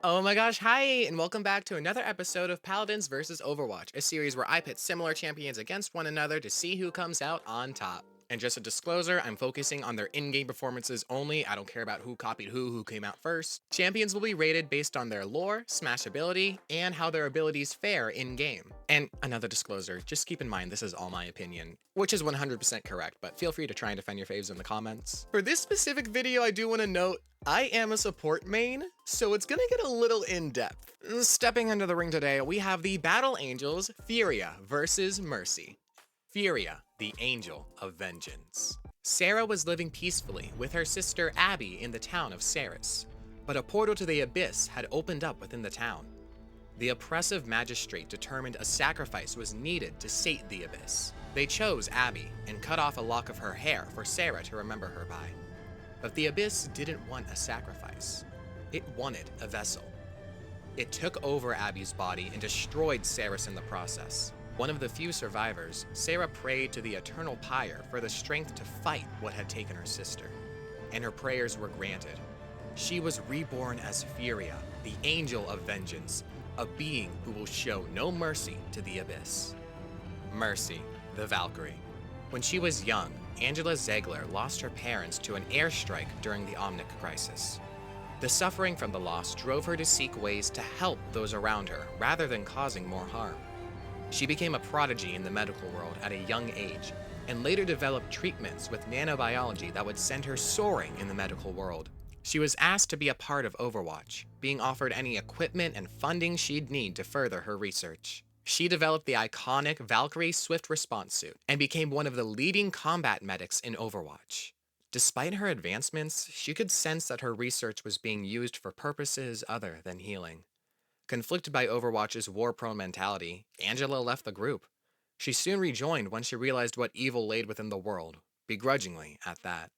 Oh my gosh, hi, and welcome back to another episode of Paladins vs Overwatch, a series where I pit similar champions against one another to see who comes out on top. And just a disclosure, I'm focusing on their in-game performances only. I don't care about who copied who came out first. Champions will be rated based on their lore, smash ability, and how their abilities fare in-game. And another disclosure, just keep in mind this is all my opinion, which is 100% correct, but feel free to try and defend your faves in the comments. For this specific video, I do want to note I am a support main, so it's gonna get a little in-depth. Stepping into the ring today, we have the Battle Angels, Furia versus Mercy. Furia, the Angel of Vengeance. Sarah was living peacefully with her sister Abby in the town of Saris, but a portal to the Abyss had opened up within the town. The oppressive magistrate determined a sacrifice was needed to sate the Abyss. They chose Abby and cut off a lock of her hair for Sarah to remember her by. But the Abyss didn't want a sacrifice. It wanted a vessel. It took over Abby's body and destroyed Saris in the process. One of the few survivors, Sarah prayed to the eternal pyre for the strength to fight what had taken her sister. And her prayers were granted. She was reborn as Furia, the Angel of Vengeance, a being who will show no mercy to the Abyss. Mercy, the Valkyrie. When she was young, Angela Ziegler lost her parents to an airstrike during the Omnic crisis. The suffering from the loss drove her to seek ways to help those around her rather than causing more harm. She became a prodigy in the medical world at a young age, and later developed treatments with nanobiology that would send her soaring in the medical world. She was asked to be a part of Overwatch, being offered any equipment and funding she'd need to further her research. She developed the iconic Valkyrie Swift Response Suit and became one of the leading combat medics in Overwatch. Despite her advancements, she could sense that her research was being used for purposes other than healing. Conflicted by Overwatch's war-prone mentality, Angela left the group. She soon rejoined when she realized what evil laid within the world, begrudgingly at that.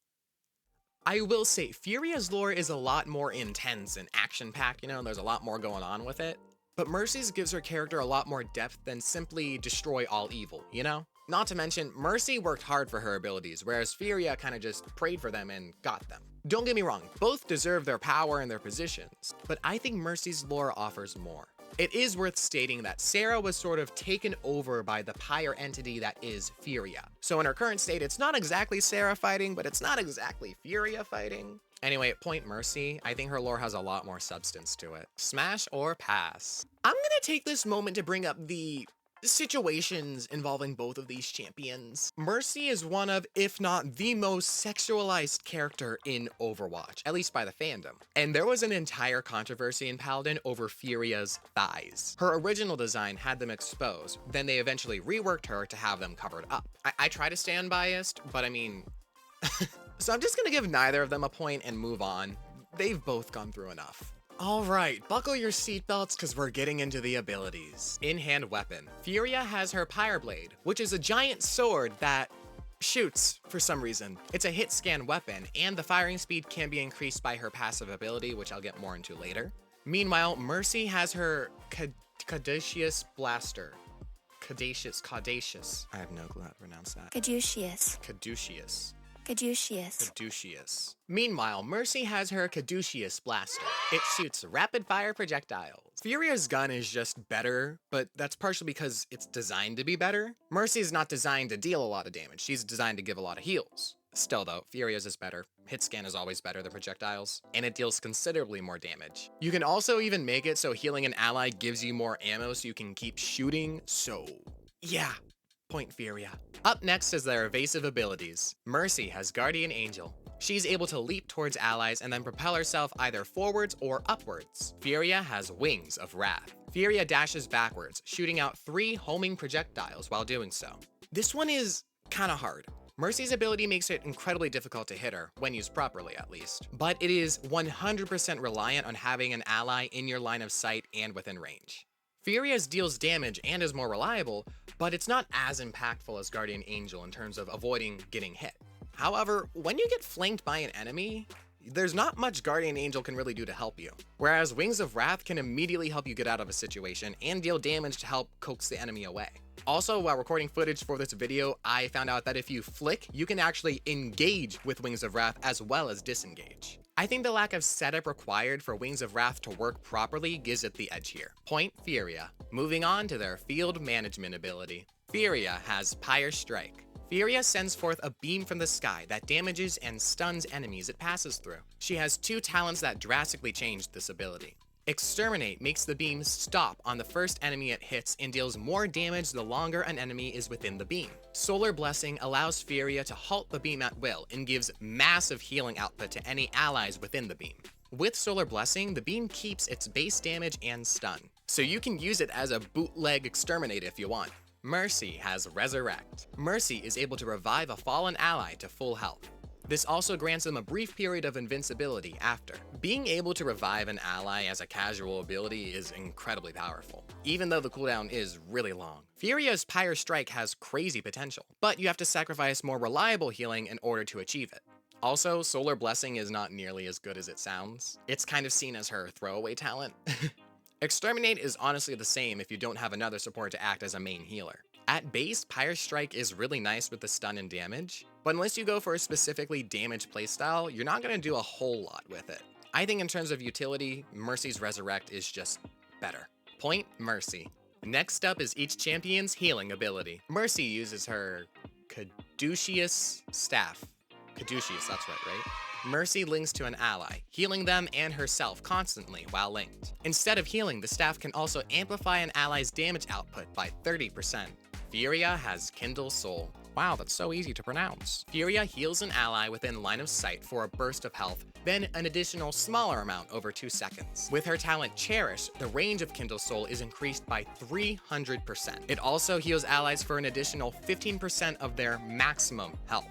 I will say, Furia's lore is a lot more intense and action-packed, there's a lot more going on with it. But Mercy's gives her character a lot more depth than simply destroy all evil, Not to mention, Mercy worked hard for her abilities, whereas Furia kinda just prayed for them and got them. Don't get me wrong, both deserve their power and their positions, but I think Mercy's lore offers more. It is worth stating that Sarah was sort of taken over by the pyre entity that is Furia. So in her current state, it's not exactly Sarah fighting, but it's not exactly Furia fighting. Anyway, at point Mercy, I think her lore has a lot more substance to it. Smash or pass? I'm gonna take this moment to bring up the situations involving both of these champions. Mercy is one of, if not the most sexualized character in Overwatch, at least by the fandom. And there was an entire controversy in Paladin over Furia's thighs. Her original design had them exposed, then they eventually reworked her to have them covered up. I try to stay unbiased, but I mean, so I'm just gonna give neither of them a point and move on. They've both gone through enough. Alright, buckle your seatbelts because we're getting into the abilities. Inhand Weapon. Furia has her Pyre Blade, which is a giant sword that shoots for some reason. It's a hit scan weapon, and the firing speed can be increased by her passive ability, which I'll get more into later. Meanwhile, Mercy has her Caduceus Blaster. Caduceus. I have no clue how to pronounce that. Caduceus. Caduceus. Caduceus. Caduceus. Meanwhile, Mercy has her Caduceus Blaster. It shoots rapid-fire projectiles. Furia's gun is just better, but that's partially because it's designed to be better. Mercy's not designed to deal a lot of damage. She's designed to give a lot of heals. Still though, Furia's is better. Hit scan is always better than projectiles, and it deals considerably more damage. You can also even make it so healing an ally gives you more ammo so you can keep shooting, so yeah. Point Furia. Up next is their evasive abilities. Mercy has Guardian Angel. She's able to leap towards allies and then propel herself either forwards or upwards. Furia has Wings of Wrath. Furia dashes backwards, shooting out 3 homing projectiles while doing so. This one is kinda hard. Mercy's ability makes it incredibly difficult to hit her, when used properly at least, but it is 100% reliant on having an ally in your line of sight and within range. Furia's deals damage and is more reliable, but it's not as impactful as Guardian Angel in terms of avoiding getting hit. However, when you get flanked by an enemy, there's not much Guardian Angel can really do to help you. Whereas Wings of Wrath can immediately help you get out of a situation and deal damage to help coax the enemy away. Also, while recording footage for this video, I found out that if you flick, you can actually engage with Wings of Wrath as well as disengage. I think the lack of setup required for Wings of Wrath to work properly gives it the edge here. Point Furia. Moving on to their field management ability. Furia has Pyre Strike. Furia sends forth a beam from the sky that damages and stuns enemies it passes through. She has two talents that drastically changed this ability. Exterminate makes the beam stop on the first enemy it hits and deals more damage the longer an enemy is within the beam. Solar Blessing allows Furia to halt the beam at will and gives massive healing output to any allies within the beam. With Solar Blessing, the beam keeps its base damage and stun, so you can use it as a bootleg Exterminate if you want. Mercy has Resurrect. Mercy is able to revive a fallen ally to full health. This also grants them a brief period of invincibility after. Being able to revive an ally as a casual ability is incredibly powerful, even though the cooldown is really long. Furia's Pyre Strike has crazy potential, but you have to sacrifice more reliable healing in order to achieve it. Also, Solar Blessing is not nearly as good as it sounds. It's kind of seen as her throwaway talent. Exterminate is honestly the same if you don't have another support to act as a main healer. At base, Pyre Strike is really nice with the stun and damage, but unless you go for a specifically damaged playstyle, you're not going to do a whole lot with it. I think in terms of utility, Mercy's Resurrect is just better. Point Mercy. Next up is each champion's healing ability. Mercy uses her Caduceus Staff. Caduceus, that's right? Mercy links to an ally, healing them and herself constantly while linked. Instead of healing, the staff can also amplify an ally's damage output by 30%. Furia has Kindle Soul. Wow, that's so easy to pronounce. Furia heals an ally within line of sight for a burst of health, then an additional smaller amount over 2 seconds. With her talent Cherish, the range of Kindle Soul is increased by 300%. It also heals allies for an additional 15% of their maximum health.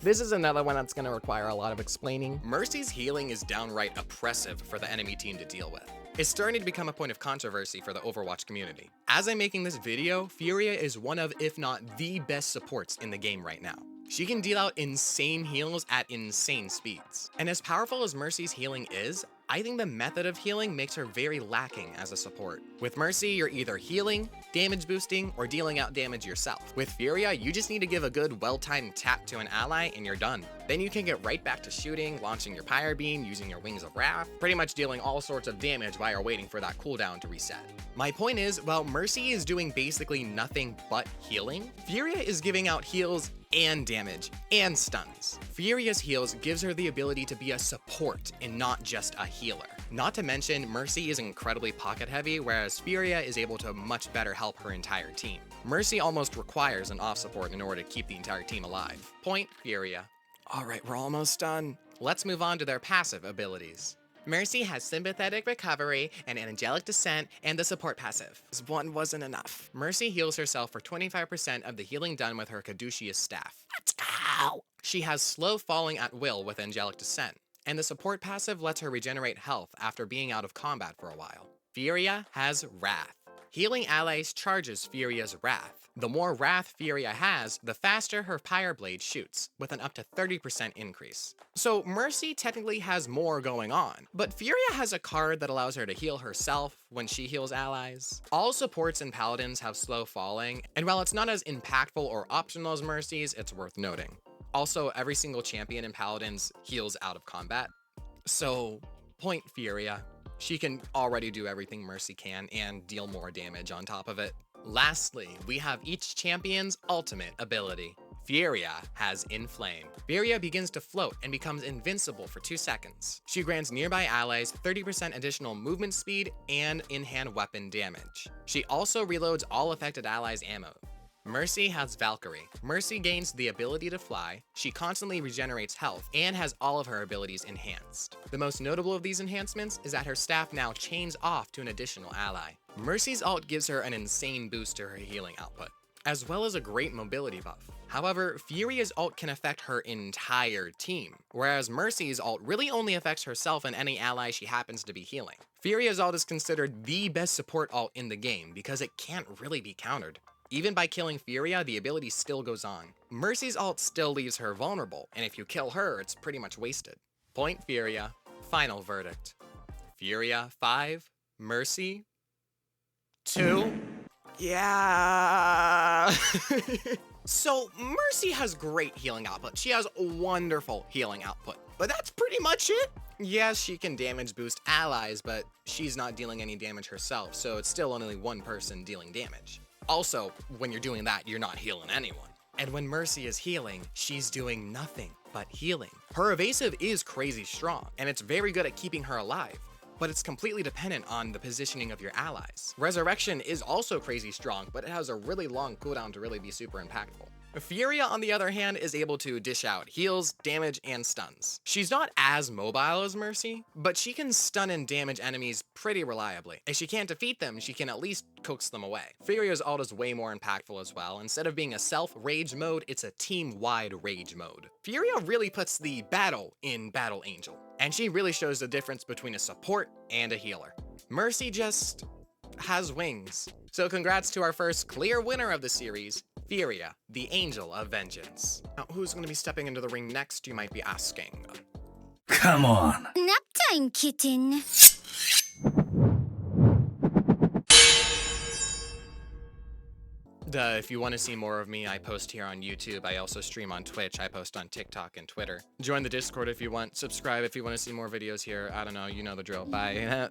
This is another one that's going to require a lot of explaining. Mercy's healing is downright oppressive for the enemy team to deal with. It's starting to become a point of controversy for the Overwatch community. As I'm making this video, Furia is one of, if not the best supports in the game right now. She can deal out insane heals at insane speeds. And as powerful as Mercy's healing is, I think the method of healing makes her very lacking as a support. With Mercy, you're either healing, damage boosting, or dealing out damage yourself. With Furia, you just need to give a good well-timed tap to an ally and you're done. Then you can get right back to shooting, launching your Pyre Beam, using your Wings of Wrath, pretty much dealing all sorts of damage while you're waiting for that cooldown to reset. My point is, while Mercy is doing basically nothing but healing, Furia is giving out heals and damage and stuns. Furia's heals gives her the ability to be a support and not just a healer. Not to mention, Mercy is incredibly pocket heavy, whereas Furia is able to much better help her entire team. Mercy almost requires an off support in order to keep the entire team alive. Point Furia. Alright, we're almost done. Let's move on to their passive abilities. Mercy has Sympathetic Recovery and Angelic Descent and the support passive. This one wasn't enough. Mercy heals herself for 25% of the healing done with her Caduceus Staff. Let's go! She has Slow Falling at will with Angelic Descent, and the support passive lets her regenerate health after being out of combat for a while. Furia has Wrath. Healing allies charges Furia's Wrath. The more Wrath Furia has, the faster her Pyre Blade shoots, with an up to 30% increase. So Mercy technically has more going on, but Furia has a card that allows her to heal herself when she heals allies. All supports in Paladins have Slow Falling, and while it's not as impactful or optional as Mercy's, it's worth noting. Also, every single champion in Paladins heals out of combat. So, point Furia. She can already do everything Mercy can and deal more damage on top of it. Lastly, we have each champion's ultimate ability. Furia has Inflame. Furia begins to float and becomes invincible for 2 seconds. She grants nearby allies 30% additional movement speed and in-hand weapon damage. She also reloads all affected allies' ammo. Mercy has Valkyrie. Mercy gains the ability to fly, she constantly regenerates health, and has all of her abilities enhanced. The most notable of these enhancements is that her staff now chains off to an additional ally. Mercy's ult gives her an insane boost to her healing output, as well as a great mobility buff. However, Furia's ult can affect her entire team, whereas Mercy's ult really only affects herself and any ally she happens to be healing. Furia's ult is considered the best support ult in the game because it can't really be countered. Even by killing Furia, the ability still goes on. Mercy's ult still leaves her vulnerable, and if you kill her, it's pretty much wasted. Point Furia. Final verdict. Furia 5, Mercy 2. Yeah. So Mercy has great healing output. She has wonderful healing output, but that's pretty much it. Yes, she can damage boost allies, but she's not dealing any damage herself, so it's still only one person dealing damage. Also, when you're doing that, you're not healing anyone. And when Mercy is healing, she's doing nothing but healing. Her evasive is crazy strong, and it's very good at keeping her alive, but it's completely dependent on the positioning of your allies. Resurrection is also crazy strong, but it has a really long cooldown to really be super impactful. Furia, on the other hand, is able to dish out heals, damage, and stuns. She's not as mobile as Mercy, but she can stun and damage enemies pretty reliably. If she can't defeat them, she can at least coax them away. Furia's ult is way more impactful as well. Instead of being a self-rage mode, it's a team-wide rage mode. Furia really puts the battle in Battle Angel, and she really shows the difference between a support and a healer. Mercy just has wings. So congrats to our first clear winner of the series, Furia, the Angel of Vengeance. Now, who's going to be stepping into the ring next, you might be asking? Come on. Nap time, kitten. If you want to see more of me, I post here on YouTube. I also stream on Twitch. I post on TikTok and Twitter. Join the Discord if you want. Subscribe if you want to see more videos here. I don't know, you know the drill. Bye.